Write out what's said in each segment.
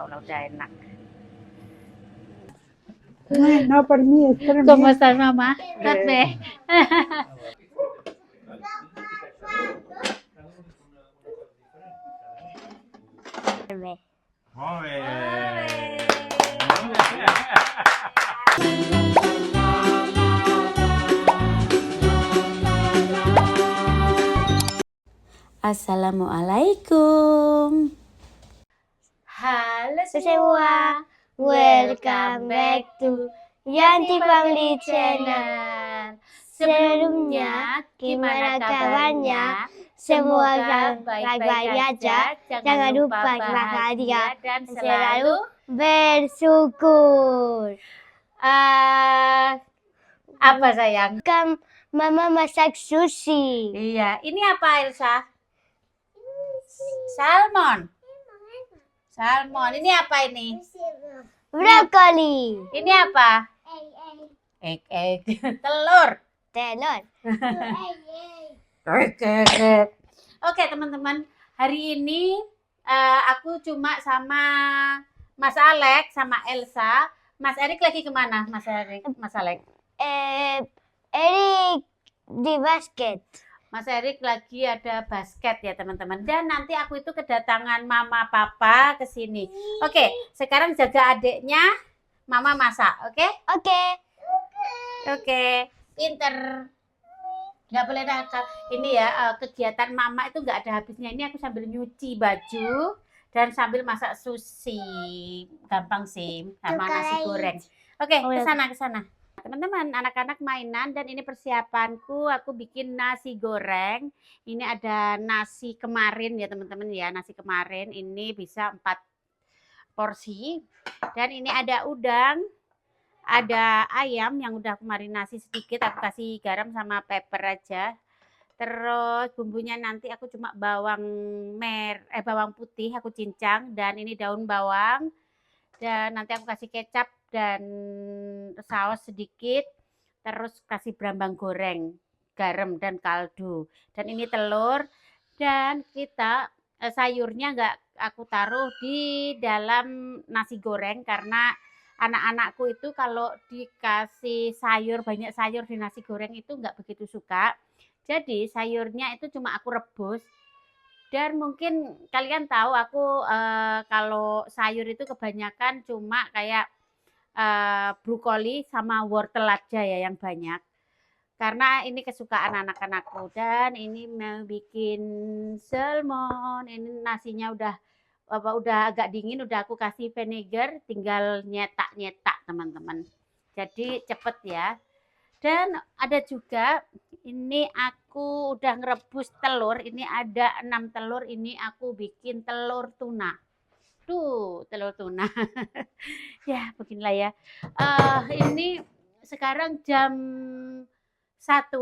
Allah, udah enak. No, por mí, es por ¿Cómo mí. estás, mamá? ¿Estás bien? Molt bé. Assalamualaikum. Halo semua. Welcome back to Yanti Family Channel. Sebelumnya, gimana kabarnya? Semoga baik-baik aja. Jangan lupa bahagia dan selalu bersyukur. Apa sayang? Kan Mama masak sushi. Iya, ini apa Elsa? Salmon. Salmon. Ini apa ini? Brokoli. Ini apa? Egg. Telur. Telur. Oke teman-teman, hari ini aku cuma sama Mas Alex sama Elsa. Mas Erik lagi kemana? Mas Erik, Mas Alex? Erik di basket. Mas Erik lagi ada basket ya teman-teman. Dan nanti aku itu kedatangan mama papa ke sini. Oke, sekarang jaga adiknya, mama masak, oke? Oke, pinter. Nggak boleh nakal. Ini ya kegiatan mama itu nggak ada habisnya. Ini aku sambil nyuci baju dan sambil masak sushi. Gampang sih, sama nasi goreng. Oke, ke sana. Teman-teman, anak-anak mainan dan ini persiapanku, aku bikin nasi goreng. Ini ada nasi kemarin ya teman-teman ya, nasi kemarin ini bisa 4 porsi. Dan ini ada udang, ada ayam yang udah aku marinasi sedikit, aku kasih garam sama pepper aja. Terus bumbunya nanti aku cuma bawang putih aku cincang, dan ini daun bawang. Dan nanti aku kasih kecap dan saus sedikit, terus kasih brambang goreng, garam dan kaldu, dan ini telur. Dan kita sayurnya nggak aku taruh di dalam nasi goreng karena anak-anakku itu kalau dikasih sayur, banyak sayur di nasi goreng itu nggak begitu suka. Jadi sayurnya itu cuma aku rebus. Dan mungkin kalian tahu aku kalau sayur itu kebanyakan cuma kayak brokoli sama wortel aja ya yang banyak. Karena ini kesukaan anak-anakku. Dan ini mau bikin salmon. Ini nasinya udah agak dingin, udah aku kasih vinegar, tinggal nyetak-nyetak teman-teman. Jadi cepet ya. Dan ada juga ini aku udah ngerebus telur, ini ada 6 telur, ini aku bikin telur tuna. Tuh, telur tuna. Ya, beginilah ya. Ini sekarang jam 1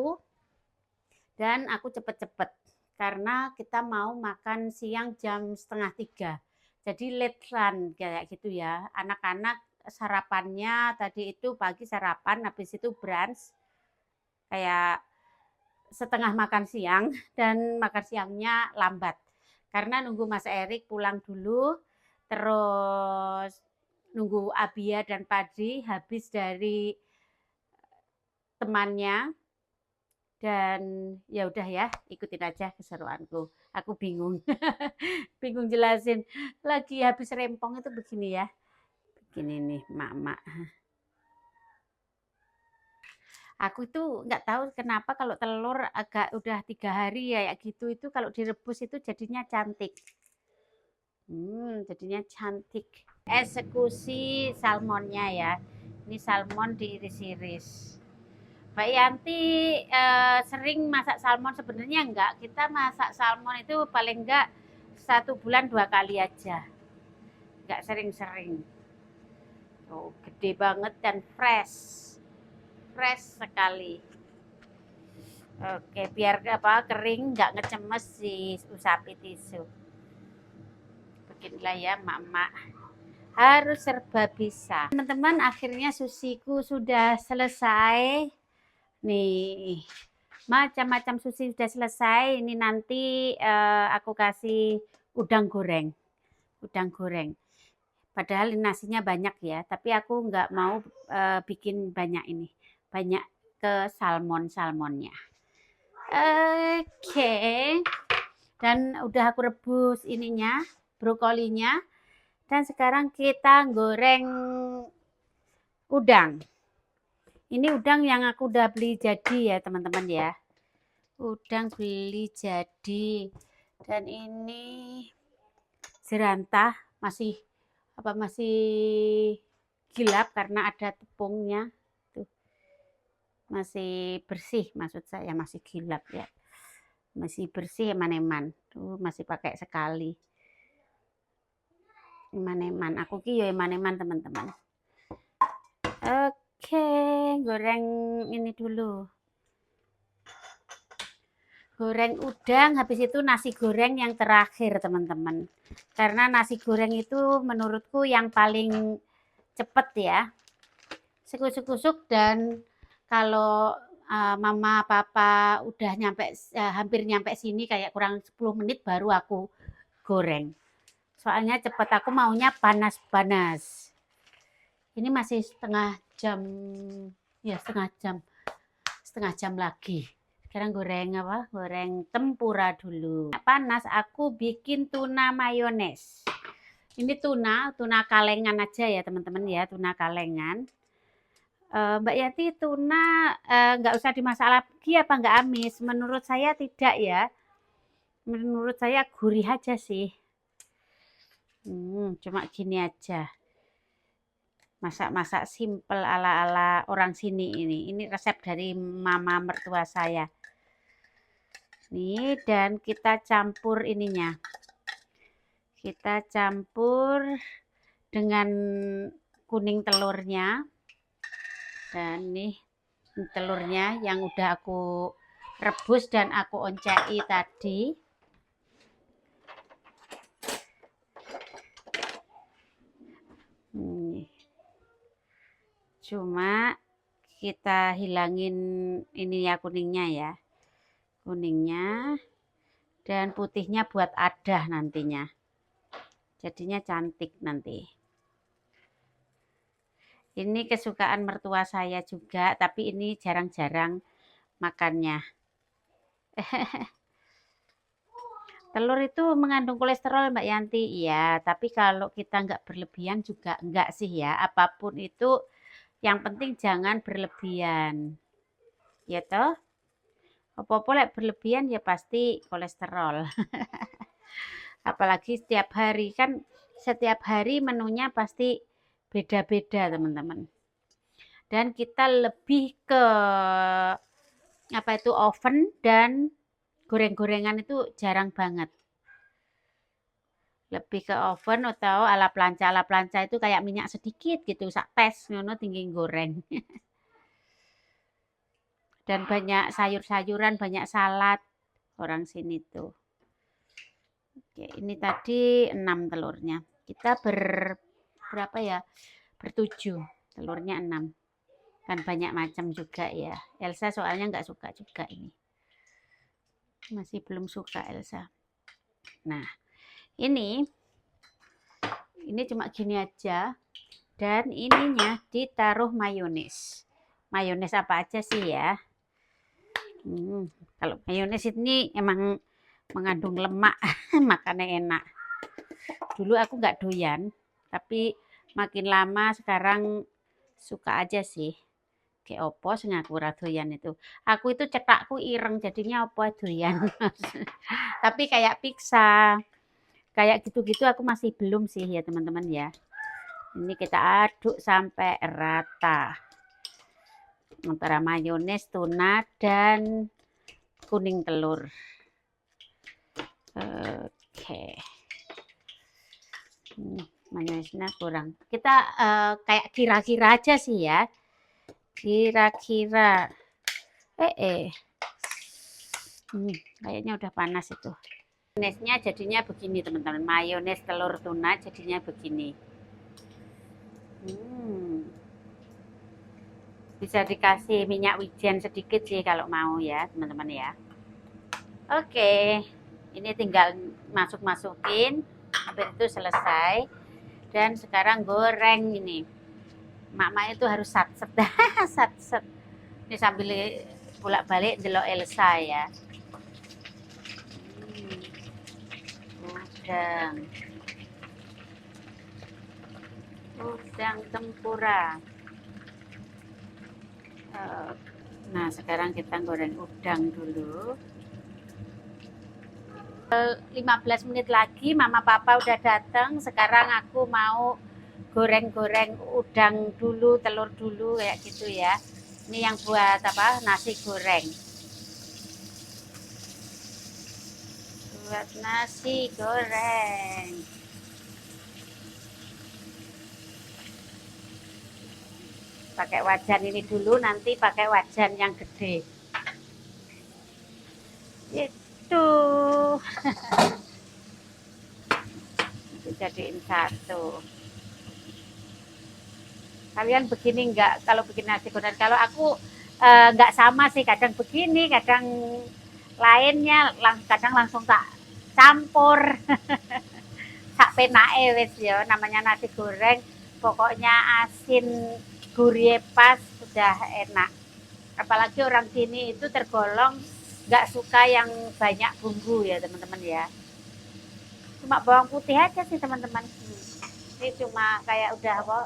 dan aku cepet-cepet karena kita mau makan siang jam 2:30. Jadi late run kayak gitu ya. Anak-anak sarapannya tadi itu pagi sarapan, habis itu brunch kayak setengah makan siang, dan makan siangnya lambat karena nunggu Mas Erik pulang dulu, terus nunggu Abia dan Padri habis dari temannya. Dan ya udah ya, ikutin aja keseruanku. Aku bingung bingung jelasin, lagi habis rempong itu begini ya, begini nih mak. Aku itu nggak tahu kenapa kalau telur agak udah 3 hari ya gitu, itu kalau direbus itu jadinya cantik. Jadinya cantik. Eksekusi salmonnya ya. Ini salmon diiris-iris. Mbak Yanti sering masak salmon? Sebenarnya enggak. Kita masak salmon itu paling enggak 1 bulan 2 kali aja. Enggak sering-sering. Tuh, gede banget dan fresh sekali. Oke, biar kering, nggak ngecemes sih, usapi tisu. Beginilah ya mak, harus serba bisa. Teman-teman, akhirnya sushiku sudah selesai. Nih, macam-macam sushi sudah selesai. Ini nanti aku kasih udang goreng. Padahal nasinya banyak ya, tapi aku nggak mau bikin banyak ini. Banyak ke salmonnya. Oke. Dan udah aku rebus ininya, brokolinya. Dan sekarang kita goreng udang. Ini udang yang aku udah beli jadi ya teman-teman ya. Udang beli jadi. Dan ini jerantah masih gilap karena ada tepungnya. Tuh. Masih bersih maksud saya, masih gilap ya. Masih bersih eman-eman. Tuh masih pakai sekali. Eman-eman. Aku ki yo eman-eman teman-teman. Oke, goreng ini dulu. Goreng udang, habis itu nasi goreng yang terakhir teman-teman. Karena nasi goreng itu menurutku yang paling cepet ya. Sekusuk-kusuk dan kalau mama papa udah hampir nyampe sini kayak kurang 10 menit baru aku goreng. Soalnya cepet, aku maunya panas-panas. Ini masih setengah jam lagi. Sekarang goreng apa? Goreng tempura dulu. Panas, aku bikin tuna mayones. Ini tuna kalengan aja ya teman-teman ya, tuna kalengan. Mbak Yati, tuna nggak usah dimasak lagi apa nggak amis? Menurut saya tidak ya. Menurut saya gurih aja sih. Cuma gini aja. Masak-masak simple ala-ala orang sini ini. Ini resep dari mama mertua saya. Nih, dan kita campur ininya. Kita campur dengan kuning telurnya. Dan nih telurnya yang udah aku rebus dan aku oncai tadi. Cuma kita hilangin ini ya kuningnya ya. Kuningnya dan putihnya buat adah nantinya. Jadinya cantik nanti. Ini kesukaan mertua saya juga, tapi ini jarang-jarang makannya. Telur itu mengandung kolesterol Mbak Yanti, iya. Tapi kalau kita nggak berlebihan juga enggak sih ya. Apapun itu yang penting jangan berlebihan. Ya toh? Apa-apa lek berlebihan ya pasti kolesterol. Apalagi setiap hari kan, setiap hari menunya pasti beda-beda teman-teman. Dan kita lebih ke oven dan goreng-gorengan itu jarang banget. Lebih ke oven atau ala plancha itu kayak minyak sedikit gitu, sak tes ngono tinggi goreng. Dan banyak sayur-sayuran, banyak salad orang sini tuh. Oke, ini tadi 6 telurnya. Kita berapa ya? Bertujuh. Telurnya 6. Kan banyak macam juga ya. Elsa soalnya nggak suka juga ini. Masih belum suka Elsa. Nah, ini cuma gini aja. Dan ininya ditaruh mayones. Mayones apa aja sih ya? Kalau mayones ini emang mengandung lemak, makannya enak. Dulu aku nggak doyan, tapi makin lama sekarang suka aja sih. Kayak opo sing aku ora doyan itu. Aku itu cetakku ireng jadinya opo doyan. Tapi kayak pizza, kayak gitu-gitu aku masih belum sih ya teman-teman ya. Ini kita aduk sampai rata. Antara mayones, tuna, dan kuning telur. Oke. Mayonesnya kurang. Kita kayak kira-kira aja sih ya. Kira-kira. Kayaknya udah panas itu. Mayonesnya jadinya begini teman-teman. Mayones telur tuna jadinya begini. Bisa dikasih minyak wijen sedikit sih kalau mau ya teman-teman ya. Oke, ini tinggal masukin habis itu selesai. Dan sekarang goreng ini. Mak itu harus satset. Satset. Ini sambil bolak-balik delok Elsa ya. Udang tempura. Nah, sekarang kita goreng udang dulu. 15 menit lagi mama papa udah datang. Sekarang aku mau goreng-goreng udang dulu, telur dulu kayak gitu ya. Ini yang buat apa? Nasi goreng. Buat nasi goreng. Pakai wajan ini dulu, nanti pakai wajan yang gede. Itu jadiin satu. Kalian begini enggak kalau bikin nasi goreng? Kalau aku enggak sama sih, kadang begini, kadang lainnya, kadang langsung tak campur. Sak penake wis ya, namanya nasi goreng, pokoknya asin gurih pas sudah enak. Apalagi orang sini itu tergolong nggak suka yang banyak bumbu ya teman-teman ya. Cuma bawang putih aja sih teman-teman. Ini cuma kayak udah apa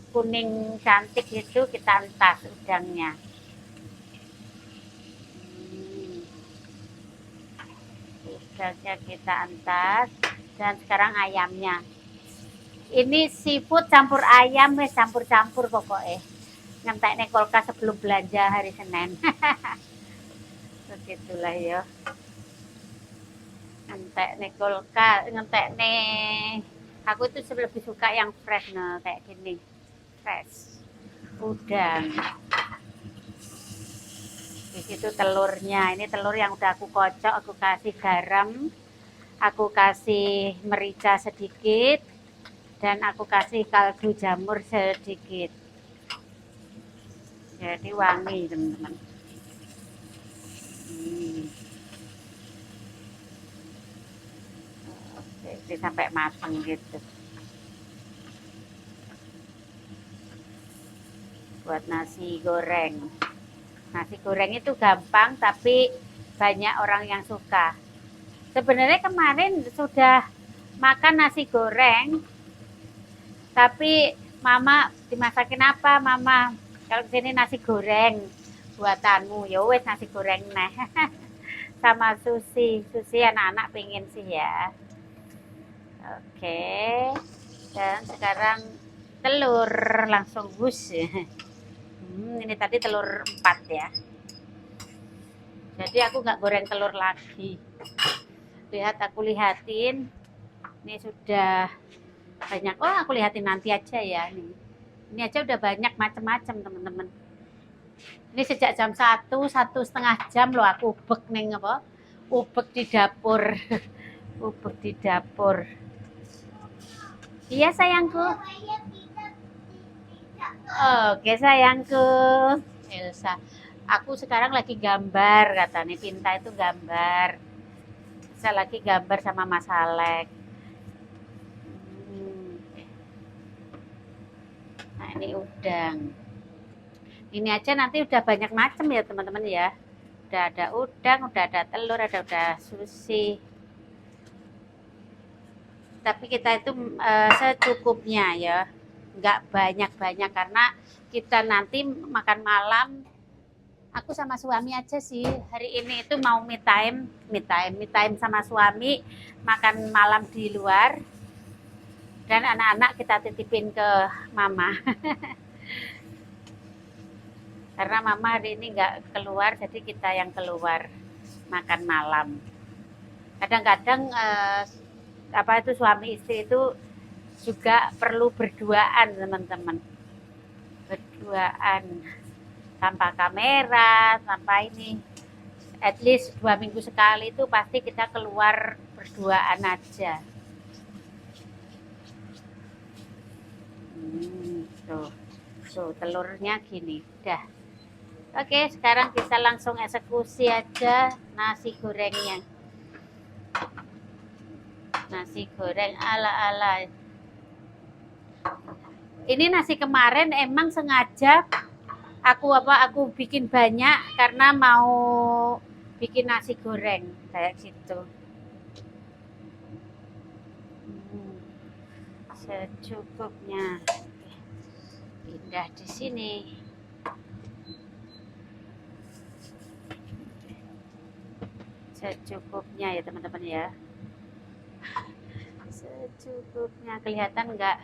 kuning cantik itu kita entas udangnya. Udangnya kita entas dan sekarang ayamnya. Ini seafood campur ayam, campur-campur pokoknya. Ngentek kulkas sebelum belanja hari Senin. Begitulah ya. Ngentek kulkas, ngentek aku itu lebih suka yang fresh nah, kayak gini. Fresh. Udang. Di situ telurnya. Ini telur yang udah aku kocok, aku kasih garam, aku kasih merica sedikit. Dan aku kasih kaldu jamur sedikit. Jadi wangi teman-teman. Oke, sampai matang gitu. Buat nasi goreng. Nasi goreng itu gampang tapi banyak orang yang suka. Sebenarnya kemarin sudah makan nasi goreng. Tapi mama dimasakin apa mama? Kalau sini nasi goreng buatanmu, ya wes nasi goreng nah. Sama sushi anak-anak pengen sih ya. Oke. Dan sekarang telur langsung bus. Ini tadi telur 4 ya. Jadi aku nggak goreng telur lagi. Lihat aku lihatin. Ini sudah banyak. Oh, aku lihatin nanti aja ya nih. Ini aja udah banyak macam-macam teman-teman. Ini sejak jam 1,5 jam loh aku ubek neng apa? Ubek di dapur. Ubek di dapur. Iya sayangku. Oke sayangku. Elsa. Aku sekarang lagi gambar katanya. Pinta itu gambar. Saya lagi gambar sama Mas Alek. Nah ini udang. Ini aja nanti udah banyak macam ya teman-teman ya. Udah ada udang, udah ada telur, udah sushi. Tapi kita itu secukupnya ya. Nggak banyak-banyak karena kita nanti makan malam. Aku sama suami aja sih. Hari ini itu mau me time sama suami. Makan malam di luar. Dan anak-anak kita titipin ke mama. Karena mama hari ini nggak keluar, jadi kita yang keluar makan malam. Kadang-kadang apa itu suami istri itu juga perlu berduaan teman-teman. Berduaan tanpa kamera, tanpa ini. At least 2 minggu sekali itu pasti kita keluar berduaan aja. Tuh telurnya gini dah. Oke, sekarang kita langsung eksekusi aja nasi gorengnya. Nasi goreng ala-ala Ini nasi kemarin emang sengaja aku bikin banyak karena mau bikin nasi goreng kayak gitu. Secukupnya. Pindah di sini. Secukupnya ya teman-teman ya. Secukupnya, kelihatan nggak?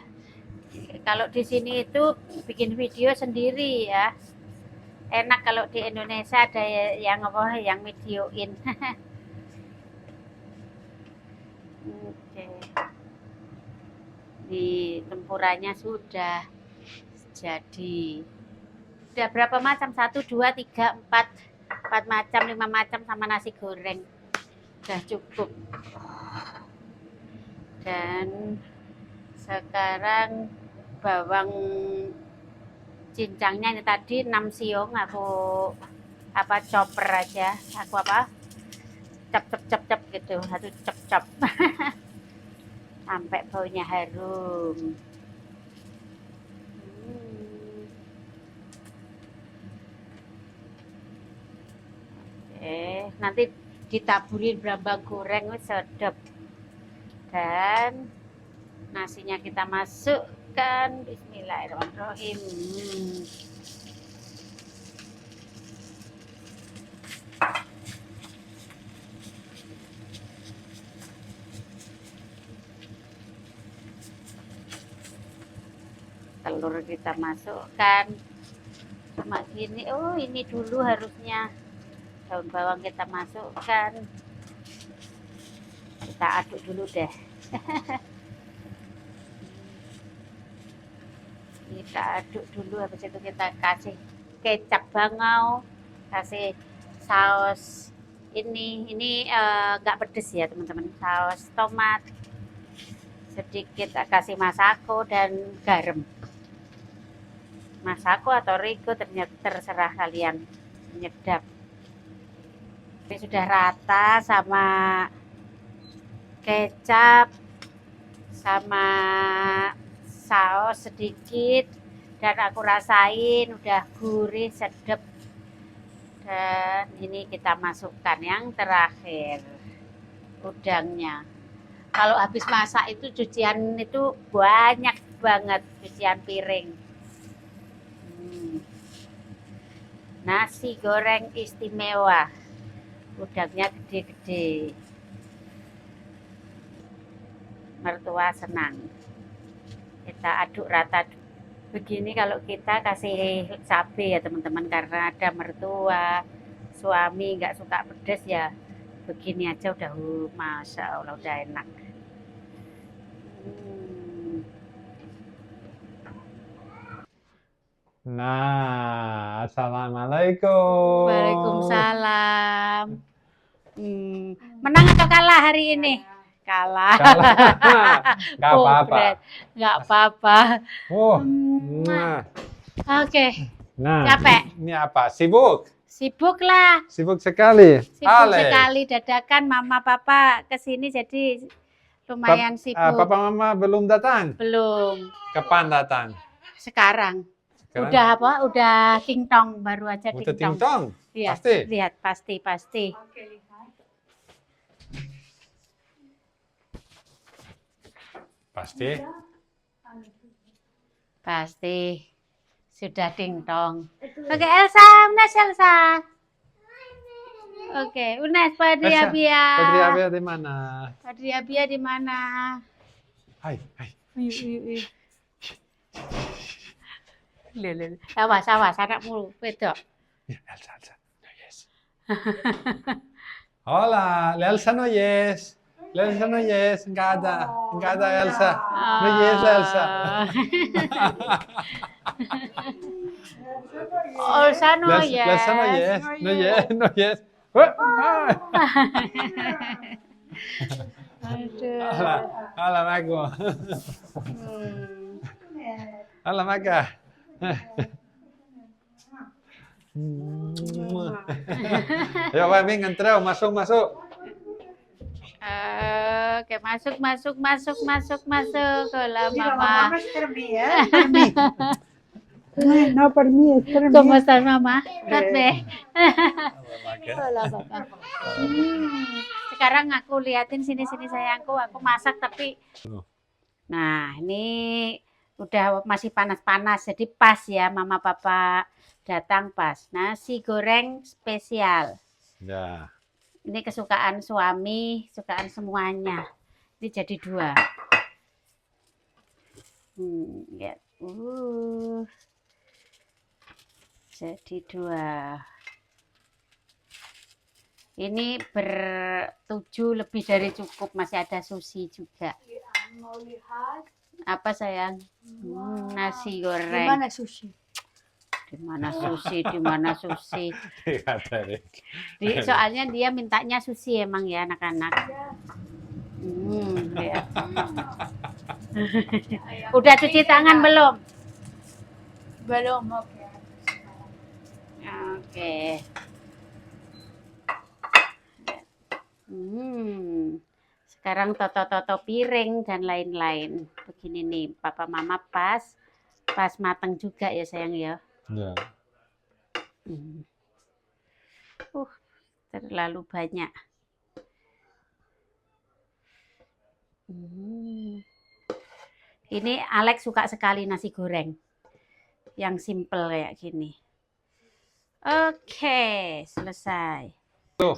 Kalau di sini itu bikin video sendiri ya. Enak kalau di Indonesia ada yang videoin. Oke. Nih tempuranya sudah jadi. Udah berapa macam? 1, 2, 3, 4 macam, 5 macam sama nasi goreng. Udah cukup. Dan sekarang bawang cincangnya ini tadi 6 siung aku chopper aja. Aku cep gitu, satu cep. Sampai baunya harum. Nanti ditaburin brambang goreng sedap. Dan nasinya kita masukkan. Bismillahirrahmanirrahim. Telur kita masukkan. Cuma gini, oh ini dulu harusnya. Daun bawang kita masukkan. Kita aduk dulu deh. Kita aduk dulu, habis itu kita kasih kecap bangau, kasih saus ini nggak pedes ya teman-teman, saus tomat sedikit, kasih masako dan garam. Masako atau Rico terserah kalian, menyedap. Ini sudah rata sama kecap sama saus sedikit, dan aku rasain udah gurih sedap. Dan ini kita masukkan yang terakhir, udangnya. Kalau habis masak itu cucian itu banyak banget, cucian piring. Nasi goreng istimewa, udangnya gede-gede. Mertua senang. Kita aduk rata. Begini kalau kita kasih cabai ya teman-teman, karena ada mertua, suami nggak suka pedas ya. Begini aja udah masya Allah udah enak. Nah, assalamualaikum. Waalaikumsalam. Menang atau kalah hari ini? Kalah. Nggak apa-apa. Nggak apa-apa. Oh, Oke. nah, Capek? ini apa? Sibuk? Sibuk lah. Sibuk sekali. Sibuk sekali, dadakan mama papa kesini jadi lumayan sibuk. Papa mama belum datang? Belum. Kapan datang? Sekarang. Sekarang? Udah Udah tingtong, baru aja Udah tingtong. tingtong? Iya, Pasti? lihat pasti. Pasti. Pasti. Sudah tingtong. Oke, Elsa, Unes Elsa. Oke, Unes Padri Elsa, Abia. Padri Abia di mana? Padri Abia di mana? Hai. Ayo. Lele. Awas, anakmu wedok. Ya, Elsa. No, yes. Hola, Elsa no yes. Elsa no yes, nggak ada Elsa. No yes, Elsa. Elsa no yes. Elsa no yes. No yes. Aduh. Hola, Mago. Hola, Maga. Ayo, Wabing, entreu, masuk. Oke, masuk. Hola, Mira, mamá. mamá no es per mí, ¿eh? Per mí. No, per mí, es per ¿Cómo mí. estás, mamá? Be. Hola, papá. Sekarang aku liatin sini sayangku, aku masak tapi nah ini udah masih panas-panas jadi pas ya mama papa datang pas. Nasi goreng spesial. Ya. Ini kesukaan suami, kesukaan semuanya. Ini jadi 2. Ya. Jadi 2. Ini ber-7 lebih dari cukup, masih ada sushi juga. Mau lihat Apa sayang? Nasi goreng. gimana sushi? Di mana sushi? Lihat, Erik. Soalnya dia mintanya sushi emang ya anak-anak. Lihat. Udah cuci tangan belum? Belum, oke. Oke. Sekarang toto-toto piring dan lain-lain. Begini nih, papa mama pas matang juga ya sayang ya. Ya. Terlalu banyak. Ini Alex suka sekali nasi goreng. Yang simple kayak gini. Oke, selesai. Tuh.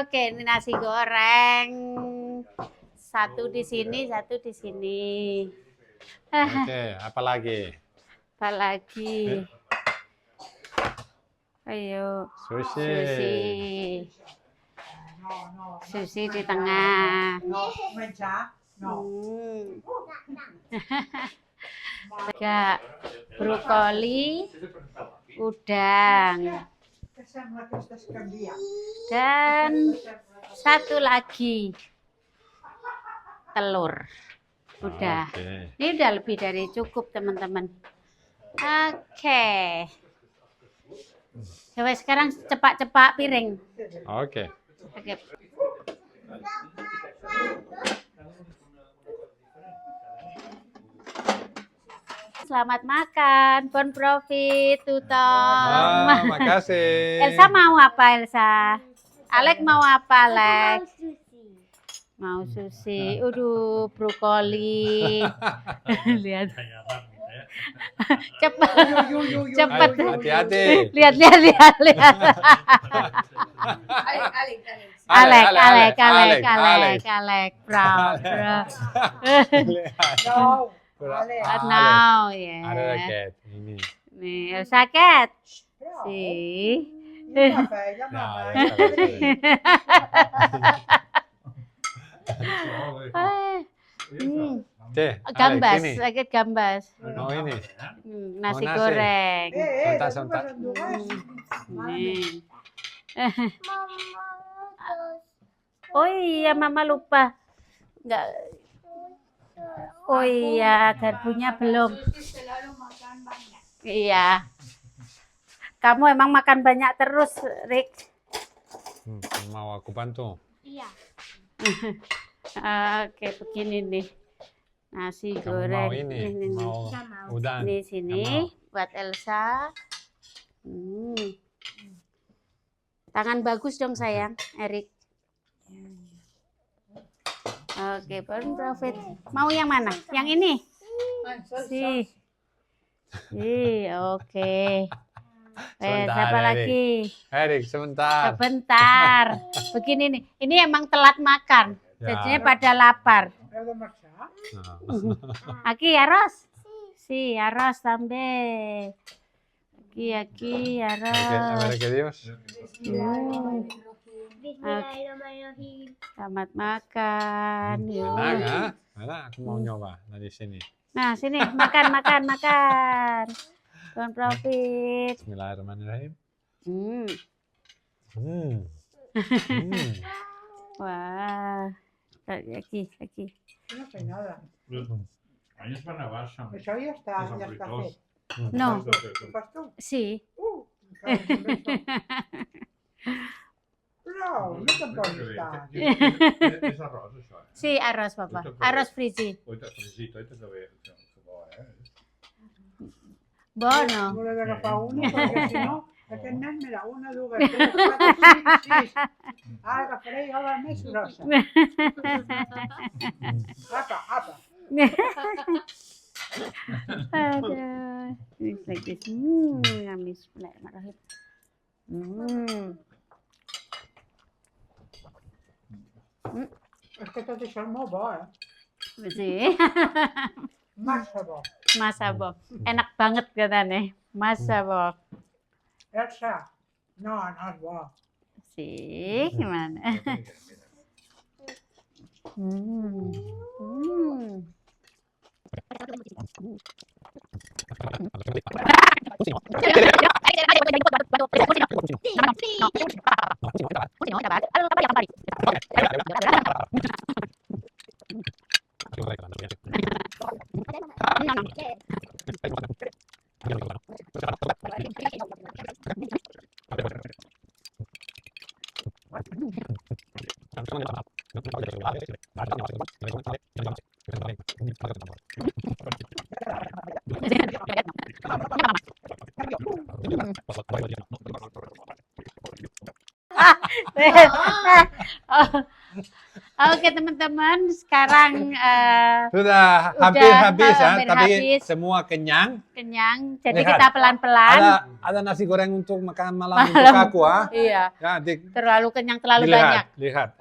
Oke, ini nasi goreng. Satu di sini, satu di sini. Oke, apa lagi? Apa lagi? Ayo. Sushi. Sushi di tengah. No, menjar. No. Juga brokoli, udang, Que sembla que estàs canviant. dan satu lagi telur. Udah. Oke. Ini udah lebih dari cukup teman-teman. Oke. Coba sekarang cepak-cepak piring. Oke. Oke. Selamat makan, bon profit, tutong. Makasih. Elsa mau apa Elsa? Alek mau apa Alek? Mau sushi. Brokoli. Lihat. Cepet. Cepet. Hati-hati. Lihat. Alek. Proud. No. Now, ya. Ada raket. Ini. Nih, Elsa cat. Bravo. Si. Una bella Nah, mamma. ya Cek, Gambas, ini. sakit gambas. Oh ini. Nasi nasi. goreng. Sontak. Nih. Oh iya, Mama lupa. Enggak. Oh iya, garpunya belum. Iya. Kamu emang makan banyak terus, Rick. Mau aku bantu? Iya. Oke, begini nih. Nasi Kamu goreng. mau ini? Mau udang? Di sini buat Elsa. Tangan bagus dong sayang, Erik. Oke, bon profit. Mau yang mana? Yang ini? Oke. Siapa lagi? Erik, sebentar. Sebentar. Begini nih. Ini emang telat makan. Ya. Jadinya pada lapar. Heu de marxar? Aquí, arroz. Sí, arroz también. Aquí, arroz. A ver que Dios. Bismillahirrahmanirrahim. Selamat makan. Yuk. Enak, ha? Mana aku mau nyoba dari sini. Nah, sini makan. Bon profit. Bismillahirrahmanirrahim. Wah. Aquí. No sé nada. Años van a baixar. Això ja està fet. No, Ho fas tu? sí. Encara no. Prou, no te'n posis tant. És arròs, això, eh? Sí, arroz, papà. Arroz frisí. Oita fregit, oita que bé. Que bo, eh? Bueno. M'hauré d'agafar una, perquè si no, aquest nen, mira, 1, 2, 3, 4, 5, 6. Ara agafaré jo la més grossa. Apa, apa. Aduh. It's like this. Yummy. Bismillahirrahmanirrahim. És que tot això és molt bo, eh? Sí. Massa bo. Masa bo. Enak banget katanya. Masa bo. Elsa, no, no és bo. Sih, gimana? Oke teman-teman, sekarang Sudah hampir habis ya, hampir tapi habis. semua kenyang. kenyang. Jadi Lihat. kita pelan-pelan. Ada nasi goreng untuk makan malam untuk aku, ah. Iya, Ya, terlalu kenyang, terlalu banyak. Lihat.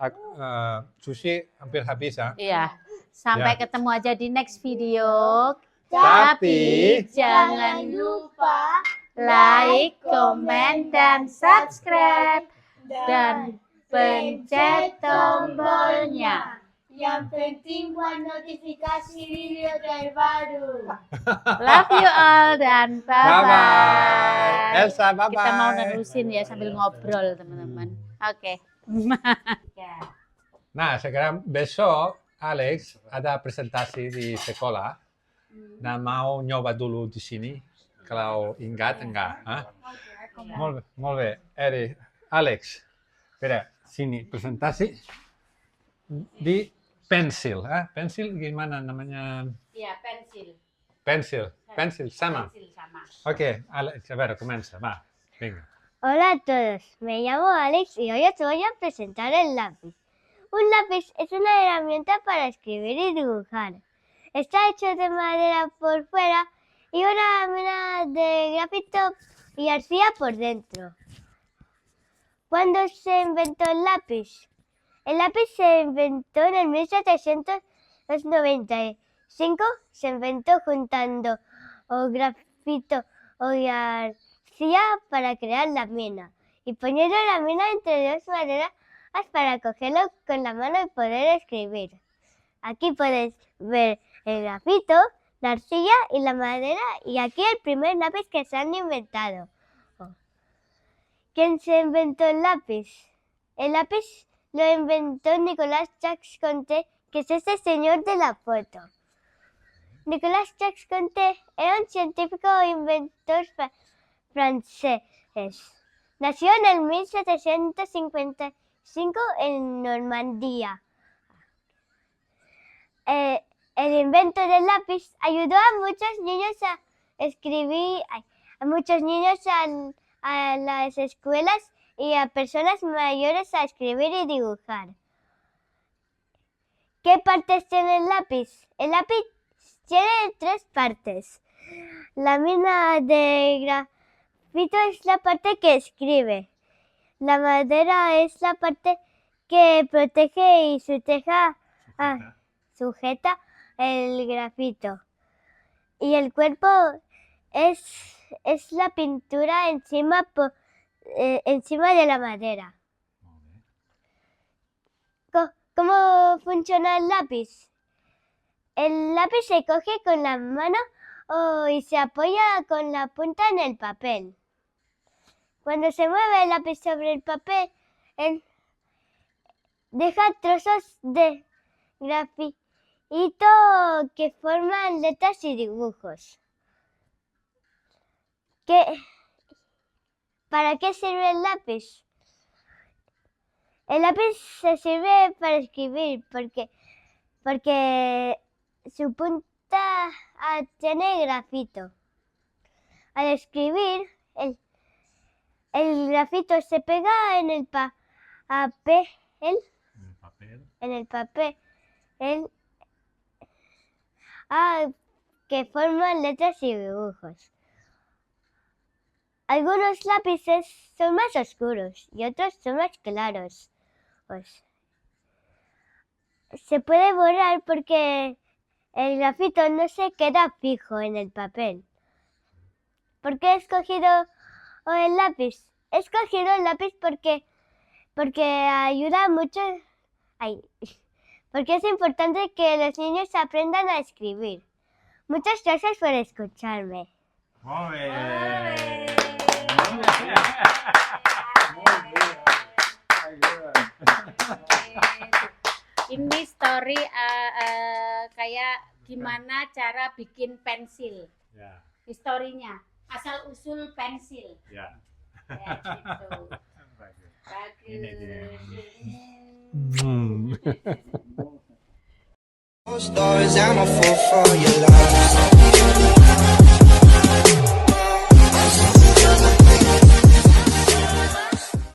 Sushi hampir habis ya. Iya. Sampai Ya. ketemu aja di next video. Tapi jangan lupa like, komen, dan subscribe. Dan pencet tombolnya. Yang penting buat notifikasi video terbaru. Love you all dan bye-bye. bye-bye. Elsa, bye-bye. Kita mau nerusin ya sambil ngobrol teman-teman. Oke. Nah, sekarang besok Alex ada presentasi di sekolah dan mau nyoba dulu di sini. Kalau ingat enggak? Hah? Molt bé. Alex, espera, sini presentasi di pensil. Pensil gimana namanya? Iya, pensil. Pensil sama. Pensil sama. Oke, Alex, a ver, comienza, va, venga. Hola a todos, me llamo Alex y hoy os voy a presentar el lápiz. Un lápiz es una herramienta para escribir y dibujar. Está hecho de madera por fuera y una lámina de grafito y arcilla por dentro. ¿Cuándo se inventó el lápiz? El lápiz se inventó en el 1795. Se inventó juntando grafito o arcilla para crear la mina y poniendo la mina entre dos maderas para cogerlo con la mano y poder escribir. Aquí podéis ver el grafito, la arcilla y la madera y aquí el primer lápiz que se han inventado. ¿Quién se inventó el lápiz? El lápiz lo inventó Nicolas Jacques Conté, que es este señor de la foto. Nicolas Jacques Conté era un científico e inventor francés. Nació en el 1755 en Normandía. El invento del lápiz ayudó a muchos niños a escribir, a muchos niños a las escuelas y a personas mayores a escribir y dibujar. ¿Qué partes tiene el lápiz? El lápiz tiene 3 partes. La mina de grafito es la parte que escribe. La madera es la parte que protege y sujeta el grafito. Y el cuerpo es la pintura encima de la madera. ¿Cómo funciona el lápiz? El lápiz se coge con la mano y se apoya con la punta en el papel. Cuando se mueve el lápiz sobre el papel, deja trozos de grafito que forman letras y dibujos. ¿Para qué sirve el lápiz? El lápiz se sirve para escribir porque su punta tiene grafito. Al escribir, el grafito se pega en el papel, El papel. que forman letras y dibujos. Algunos lápices son más oscuros y otros son más claros. Se puede borrar porque el grafito no se queda fijo en el papel. ¿Por qué he escogido el lápiz? He escogido el lápiz porque ayuda mucho. Porque es importante que los niños aprendan a escribir. Muchas gracias por escucharme. Molt bé. Ini story kayak gimana cara bikin pensil. Ya, Historinya, asal usul pensil. ya. Ya, gitu. Bagus. Bagus. Ini dia. Mm. Stories, I'm a fool for your love.